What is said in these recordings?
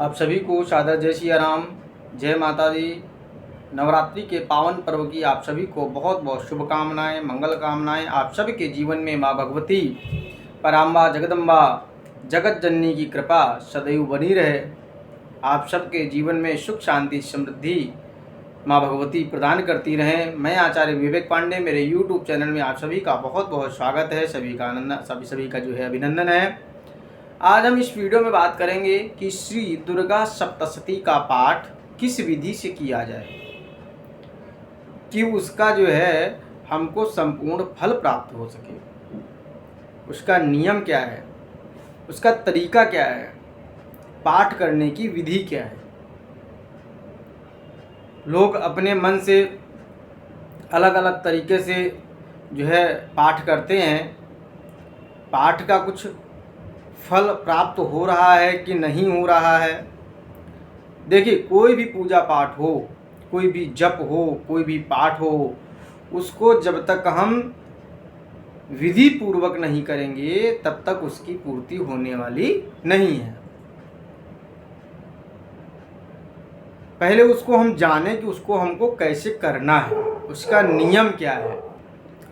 आप सभी को सादर जय सिया राम, जय माता दी। नवरात्रि के पावन पर्व की आप सभी को बहुत बहुत शुभकामनाएं, मंगल कामनाएं। आप सभी के जीवन में माँ भगवती, पराम्बा, जगदम्बा, जगत जननी की कृपा सदैव बनी रहे। आप सबके जीवन में सुख, शांति, समृद्धि माँ भगवती प्रदान करती रहें। मैं आचार्य विवेक पांडे, मेरे YouTube चैनल में आप सभी का बहुत बहुत स्वागत है। सभी का आनंद, सभी का जो है अभिनंदन है। आज हम इस वीडियो में बात करेंगे कि श्री दुर्गा सप्तशती का पाठ किस विधि से किया जाए कि उसका जो है हमको संपूर्ण फल प्राप्त हो सके। उसका नियम क्या है, उसका तरीका क्या है, पाठ करने की विधि क्या है। लोग अपने मन से अलग अलग तरीके से जो है पाठ करते हैं। पाठ का कुछ फल प्राप्त हो रहा है कि नहीं हो रहा है। देखिए, कोई भी पूजा पाठ हो, कोई भी जप हो, कोई भी पाठ हो, उसको जब तक हम विधि पूर्वक नहीं करेंगे तब तक उसकी पूर्ति होने वाली नहीं है। पहले उसको हम जानें कि उसको हमको कैसे करना है, उसका नियम क्या है।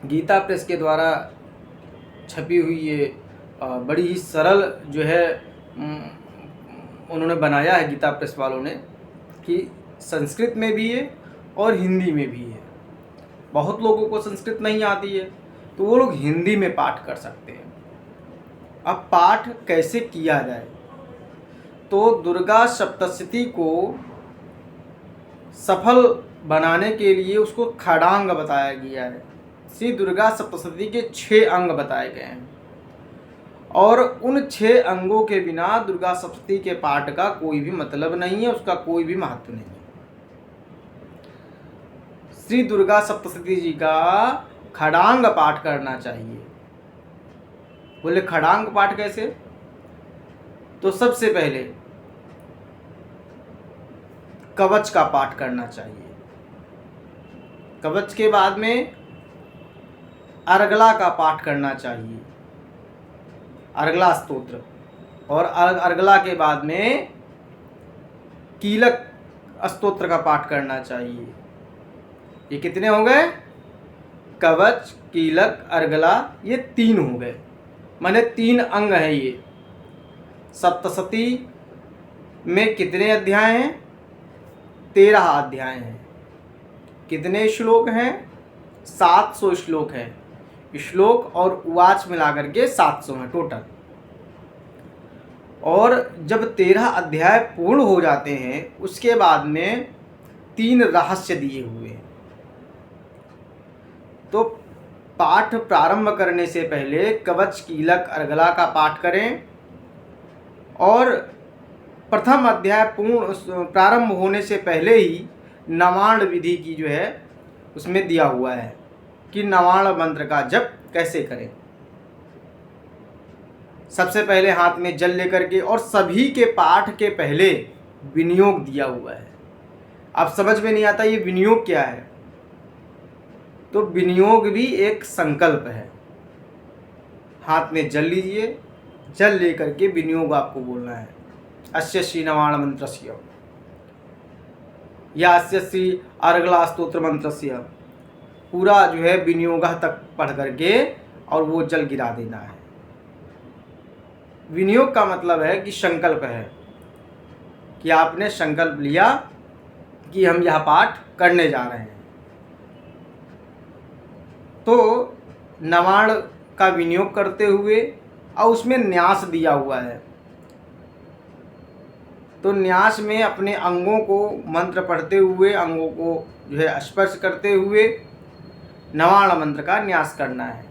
गीता प्रेस के द्वारा छपी हुई ये बड़ी ही सरल जो है उन्होंने बनाया है, गीता प्रेस वालों ने, कि संस्कृत में भी है और हिंदी में भी है। बहुत लोगों को संस्कृत नहीं आती है तो वो लोग हिंदी में पाठ कर सकते हैं। अब पाठ कैसे किया जाए, तो दुर्गा सप्तशती को सफल बनाने के लिए उसको खड़ांग बताया गया है। श्री दुर्गा सप्तशती के 6 अंग बताए गए हैं और उन 6 अंगों के बिना दुर्गा सप्तशती के पाठ का कोई भी मतलब नहीं है, उसका कोई भी महत्व नहीं है। श्री दुर्गा सप्तशती जी का खड़ांग पाठ करना चाहिए। बोले खड़ांग पाठ कैसे? तो सबसे पहले कवच का पाठ करना चाहिए। कवच के बाद में अर्गला का पाठ करना चाहिए, अर्गला स्तोत्र, और अर्गला के बाद में कीलक स्तोत्र का पाठ करना चाहिए। ये कितने हो गए? कवच, कीलक, अर्गला, ये 3 हो गए, माने 3 अंग हैं ये। सप्तशती में कितने अध्याय हैं? 13 अध्याय हैं। कितने श्लोक हैं? 700 श्लोक हैं। श्लोक और उवाच मिलाकर के 700 हैं टोटल। और जब 13 अध्याय पूर्ण हो जाते हैं उसके बाद में 3 रहस्य दिए हुए हैं। तो पाठ प्रारंभ करने से पहले कवच, कीलक, अर्गला का पाठ करें और प्रथम अध्याय पूर्ण प्रारंभ होने से पहले ही नवाण विधि की जो है उसमें दिया हुआ है कि नवाण मंत्र का जप कैसे करें। सबसे पहले हाथ में जल लेकर के, और सभी के पाठ के पहले विनियोग दिया हुआ है। अब समझ में नहीं आता ये विनियोग क्या है, तो विनियोग भी एक संकल्प है। हाथ में जल लीजिए, जल लेकर के विनियोग आपको बोलना है। अस्य श्री नवाण मंत्रस्य या अस्य श्री अर्गला स्तोत्र मंत्रस्य, पूरा जो है विनियोग तक पढ़ करके और वो जल गिरा देना है। विनियोग का मतलब है कि संकल्प है, कि आपने संकल्प लिया कि हम यह पाठ करने जा रहे हैं। तो नवाण का विनियोग करते हुए, और उसमें न्यास दिया हुआ है, तो न्यास में अपने अंगों को मंत्र पढ़ते हुए, अंगों को जो है स्पर्श करते हुए नवाण मंत्र का न्यास करना है।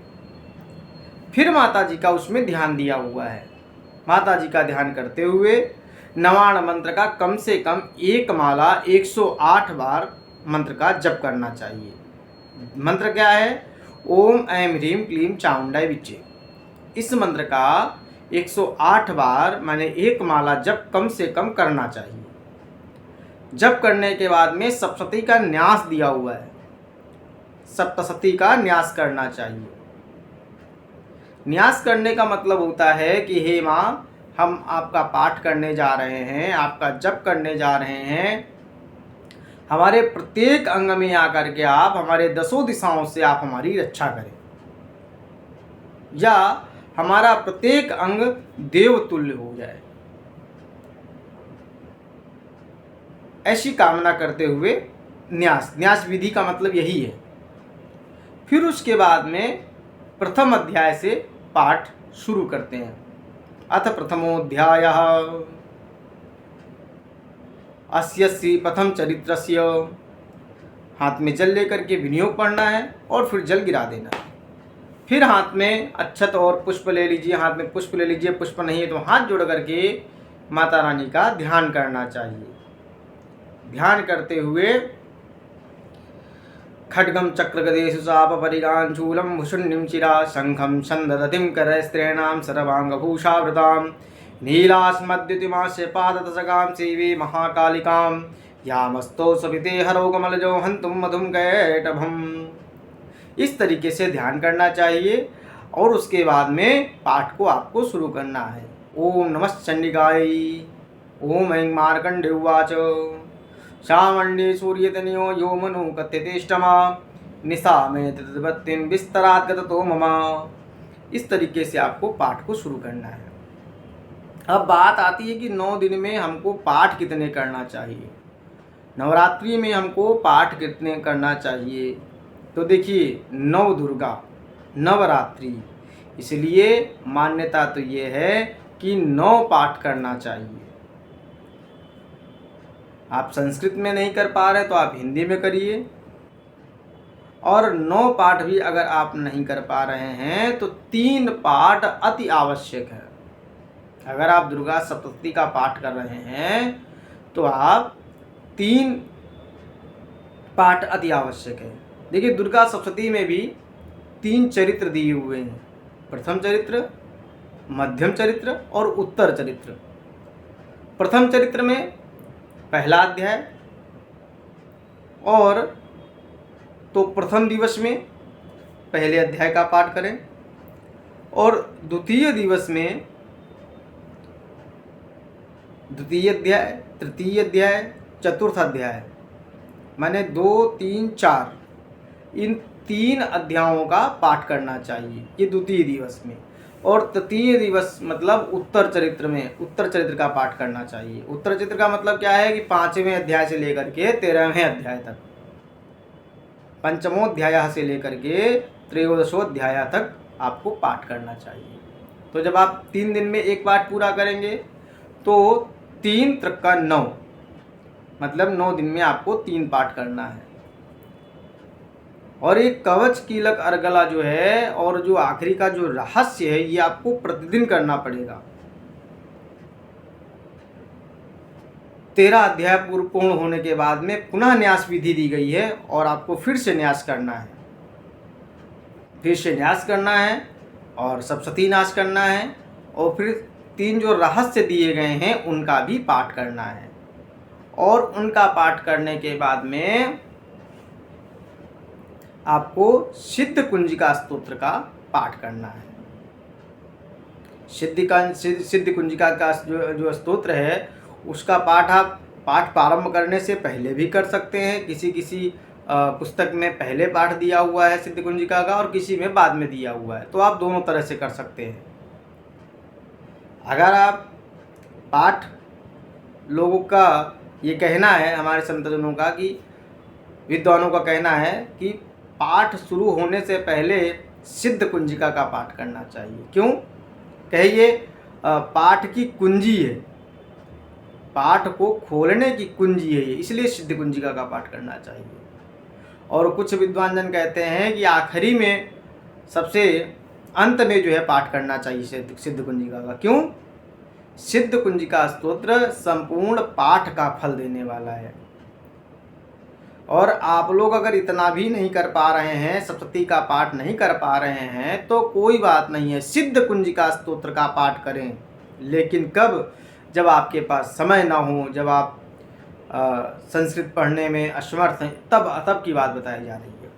फिर माता जी का उसमें ध्यान दिया हुआ है। माता जी का ध्यान करते हुए नवाण मंत्र का कम से कम 1 माला 108 बार मंत्र का जप करना चाहिए। मंत्र क्या है? ओम ऐं ह्रीं क्लीं चामुंडाय विच्चे। इस मंत्र का 108 बार माने 1 माला जप कम से कम करना चाहिए। जप करने के बाद में सप्तशती का न्यास दिया हुआ है, सप्तशती का न्यास करना चाहिए। न्यास करने का मतलब होता है कि हे माँ, हम आपका पाठ करने जा रहे हैं, आपका जप करने जा रहे हैं, हमारे प्रत्येक अंग में आकर के आप हमारे दसों दिशाओं से आप हमारी रक्षा करें, या हमारा प्रत्येक अंग देवतुल्य हो जाए, ऐसी कामना करते हुए न्यास विधि का मतलब यही है। फिर उसके बाद में प्रथम अध्याय से पाठ शुरू करते हैं। अथ प्रथमोऽध्यायः अस्यस्य प्रथम चरित्रस्य। हाथ में जल लेकर के विनियोग पढ़ना है और फिर जल गिरा देना है। फिर हाथ में अक्षत और पुष्प ले लीजिए, हाथ में पुष्प ले लीजिए, पुष्प नहीं है तो हाथ जोड़ करके माता रानी का ध्यान करना चाहिए। ध्यान करते हुए खड्गम चक्र गदेषु चाप परिगां शूलं भुषुण्डिं चिरा शंखं छन्ददतिं करस्त्रीणां सर्वाङ्गभूषावृतां नीलास्मद्युतिमास्य पादतसगां सेवे महाकालिकां यामस्तो सविते हरो कमलजो हन्तुं मधुं कैटभम्। इस तरीके से ध्यान करना चाहिए और उसके बाद में पाठ को आपको शुरू करना है। ओम नमः चंडिकाय। ओम ऐं मार्कण्डेय उवाच शामण्डे सूर्यतनयो यो मनु कथ्यतेष्टमा निशा में तद्वत्तिं विस्तरात् गततो मम। इस तरीके से आपको पाठ को शुरू करना है। अब बात आती है कि 9 दिन में हमको पाठ कितने करना चाहिए, नवरात्रि में हमको पाठ कितने करना चाहिए। तो देखिए, 9 दुर्गा नवरात्रि, इसलिए मान्यता तो ये है कि 9 पाठ करना चाहिए। आप संस्कृत में नहीं कर पा रहे तो आप हिंदी में करिए, और 9 पाठ भी अगर आप नहीं कर पा रहे हैं तो 3 पाठ अति आवश्यक है। अगर आप दुर्गा सप्तशती का पाठ कर रहे हैं तो आप 3 पाठ अति आवश्यक है। देखिए, दुर्गा सप्तशती में भी 3 चरित्र दिए हुए हैं, प्रथम चरित्र, मध्यम चरित्र और उत्तर चरित्र। प्रथम चरित्र में पहला अध्याय, और तो प्रथम दिवस में पहले अध्याय का पाठ करें, और द्वितीय दिवस में द्वितीय अध्याय, तृतीय अध्याय, चतुर्थ अध्याय, माने 2, 3, 4, इन 3 अध्यायों का पाठ करना चाहिए, ये द्वितीय दिवस में। और तृतीय दिवस मतलब उत्तर चरित्र में उत्तर चरित्र का पाठ करना चाहिए। उत्तर चरित्र का मतलब क्या है कि 5वें अध्याय से लेकर के 13वें अध्याय तक, पंचमोध्याय से लेकर के त्रयोदशोध्याय तक आपको पाठ करना चाहिए। तो जब आप 3 दिन में एक पाठ पूरा करेंगे तो 3 त्रिका 9, मतलब 9 दिन में आपको 3 पाठ करना है। और एक कवच कीलक अर्गला जो है, और जो आखिरी का जो रहस्य है, ये आपको प्रतिदिन करना पड़ेगा। 13 अध्याय पूर्ण होने के बाद में पुनः न्यास विधि दी गई है, और आपको फिर से न्यास करना है, फिर से न्यास करना है, और सप्तशती न्यास करना है, और फिर 3 जो रहस्य दिए गए हैं उनका भी पाठ करना है। और उनका पाठ करने के बाद में आपको सिद्ध कुंजिका स्तोत्र का पाठ करना है। सिद्ध कुंजिका का जो स्तोत्र है उसका पाठ आप पाठ प्रारंभ करने से पहले भी कर सकते हैं। किसी पुस्तक में पहले पाठ दिया हुआ है सिद्ध कुंजिका का, और किसी में बाद में दिया हुआ है, तो आप दोनों तरह से कर सकते हैं। अगर आप पाठ, लोगों का ये कहना है, हमारे संतजनों का, कि विद्वानों का कहना है कि पाठ शुरू होने से पहले सिद्ध कुंजिका का पाठ करना चाहिए। क्यों? कहिए, पाठ की कुंजी है, पाठ को खोलने की कुंजी है ये, इसलिए सिद्ध कुंजिका का पाठ करना चाहिए। और कुछ विद्वान जन कहते हैं कि आखिरी में, सबसे अंत में जो है पाठ करना चाहिए सिद्ध कुंजिका का। क्यों? सिद्ध कुंजिका स्तोत्र संपूर्ण पाठ का फल देने वाला है। और आप लोग अगर इतना भी नहीं कर पा रहे हैं, सप्तशती का पाठ नहीं कर पा रहे हैं, तो कोई बात नहीं है, सिद्ध कुंजिका स्तोत्र का पाठ करें। लेकिन कब? जब आपके पास समय ना हो, जब आप संस्कृत पढ़ने में असमर्थ हैं, तब की बात बताई जा रही है।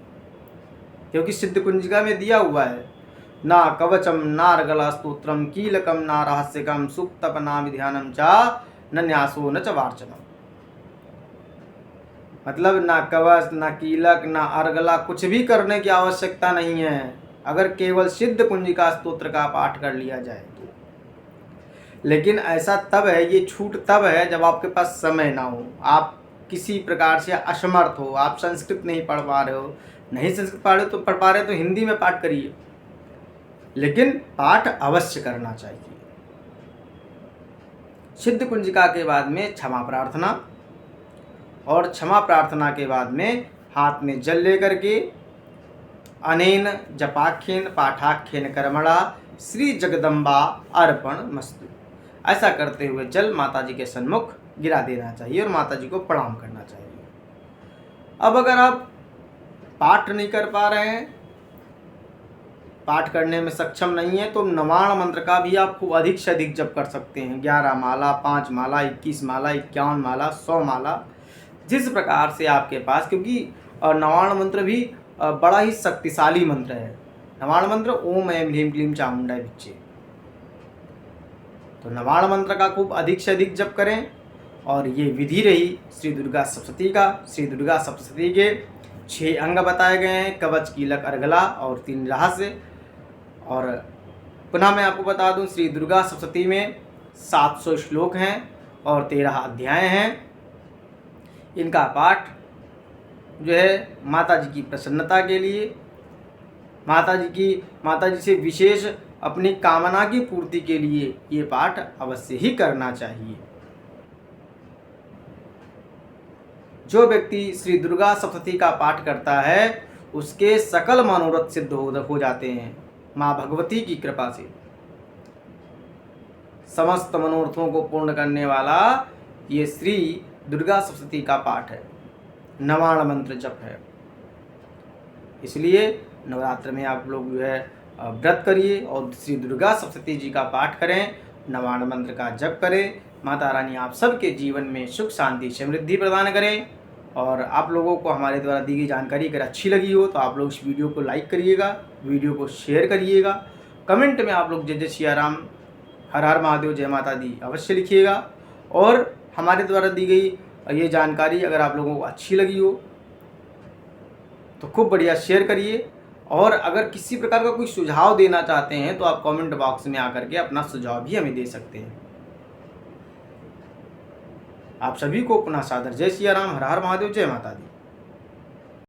क्योंकि सिद्ध कुंजिका में दिया हुआ है, ना कवचम नार्गला स्तोत्रम कीलकम ना रहस्यकम सुक्तप ना विध्यानम चा न न्यासो न च वार्चनम। मतलब ना कवच, ना कीलक, ना अर्गला, कुछ भी करने की आवश्यकता नहीं है अगर केवल सिद्ध कुंजिका स्तोत्र का पाठ कर लिया जाए तो। लेकिन ऐसा तब है, ये छूट तब है जब आपके पास समय ना हो, आप किसी प्रकार से असमर्थ हो, आप संस्कृत नहीं पढ़ पा रहे हो, नहीं संस्कृत पढ़ पा रहे तो हिंदी में पाठ करिए, लेकिन पाठ अवश्य करना चाहिए। सिद्ध कुंजिका के बाद में क्षमा प्रार्थना, और क्षमा प्रार्थना के बाद में हाथ में जल लेकर के अनेन जपाख्येन पाठाख्येन कर्मणा श्री जगदम्बा अर्पण मस्तु, ऐसा करते हुए जल माता जी के सन्मुख गिरा देना चाहिए और माता जी को प्रणाम करना चाहिए। अब अगर आप पाठ नहीं कर पा रहे हैं, पाठ करने में सक्षम नहीं है, तो नवाण मंत्र का भी आप खूब अधिक से अधिक जप कर सकते हैं। 11 माला, 5 माला, 21 माला, 51 माला, 100 माला, जिस प्रकार से आपके पास, क्योंकि नवाण मंत्र भी बड़ा ही शक्तिशाली मंत्र है। नवाण मंत्र ओम ऐं ह्रीं क्लीं चामुंडाय विच्चे। तो नवाण मंत्र का खूब अधिक से अधिक जप करें। और ये विधि रही श्री दुर्गा सप्तशती का। श्री दुर्गा सप्तशती के 6 अंग बताए गए हैं, कवच, कीलक, अर्गला और 3 रहस्य। और पुनः मैं आपको बता दूं, श्री दुर्गा सप्तशती में 700 श्लोक हैं और 13 अध्याय हैं। इनका पाठ जो है माता जी की प्रसन्नता के लिए, माता जी से विशेष अपनी कामना की पूर्ति के लिए ये पाठ अवश्य ही करना चाहिए। जो व्यक्ति श्री दुर्गा सप्तशती का पाठ करता है उसके सकल मनोरथ सिद्ध हो जाते हैं माँ भगवती की कृपा से। समस्त मनोरथों को पूर्ण करने वाला ये श्री दुर्गा सप्तशती का पाठ है, नवाण मंत्र जप है। इसलिए नवरात्र में आप लोग जो है व्रत करिए और श्री दुर्गा सप्तशती जी का पाठ करें, नवाण मंत्र का जप करें। माता रानी आप सबके जीवन में सुख, शांति, समृद्धि प्रदान करें। और आप लोगों को हमारे द्वारा दी गई जानकारी अगर अच्छी लगी हो तो आप लोग इस वीडियो को लाइक करिएगा, वीडियो को शेयर करिएगा, कमेंट में आप लोग जय जय सिया राम, हर हर महादेव, जय माता दी अवश्य लिखिएगा। और हमारे द्वारा दी गई ये जानकारी अगर आप लोगों को अच्छी लगी हो तो खूब बढ़िया शेयर करिए। और अगर किसी प्रकार का कोई सुझाव देना चाहते हैं तो आप कमेंट बॉक्स में आकर के अपना सुझाव भी हमें दे सकते हैं। आप सभी को पुनः सादर जय सिया राम, हर हर महादेव, जय माता दी।